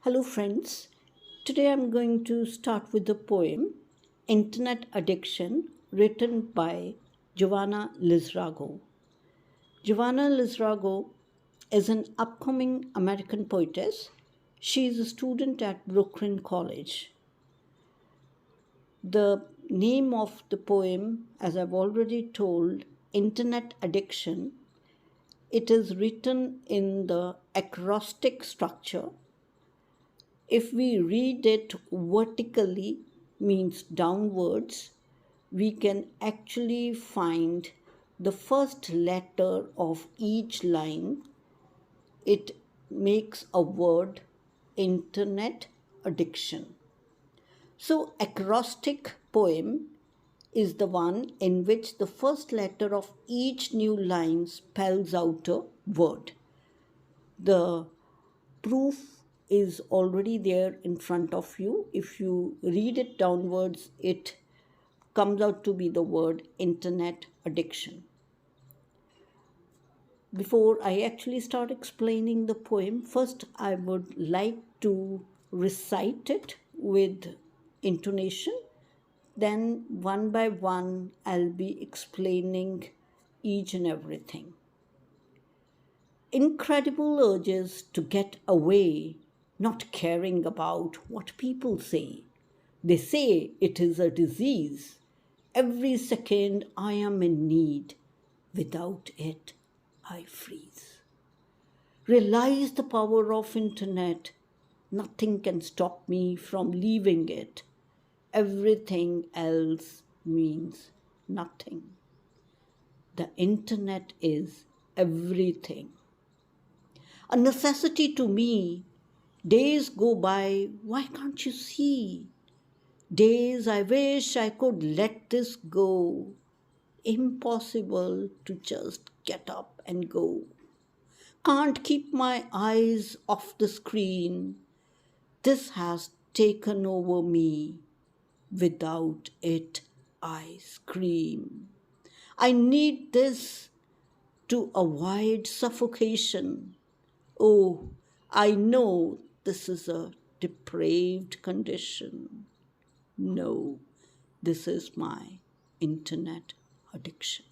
Hello, friends. Today I'm going to start with the poem Internet Addiction, written by Giovanna Lizrago. Giovanna Lizrago is an upcoming American poetess. She is a student at Brooklyn College. The name of the poem, as I've already told, Internet Addiction, it is written in the acrostic structure. If we read it vertically, means downwards, we can actually find the first letter of each line. It makes a word, internet addiction. So, acrostic poem is the one in which the first letter of each new line spells out a word. The proof is already there in front of you. If you read it downwards, it comes out to be the word internet addiction. Before I actually start explaining the poem, first I would like to recite it with intonation. Then, one by one, I'll be explaining each and everything. Incredible urges to get away, not caring about what people say. They say it is a disease. Every second I am in need. Without it, I freeze. Realize the power of internet. Nothing can stop me from leaving it. Everything else means nothing. The internet is everything. A necessity to me. Days go by, why can't you see? Days I wish I could let this go. Impossible to just get up and go. Can't keep my eyes off the screen. This has taken over me. Without it, I scream. I need this to avoid suffocation. Oh, I know this is a depraved condition. No, this is my internet addiction.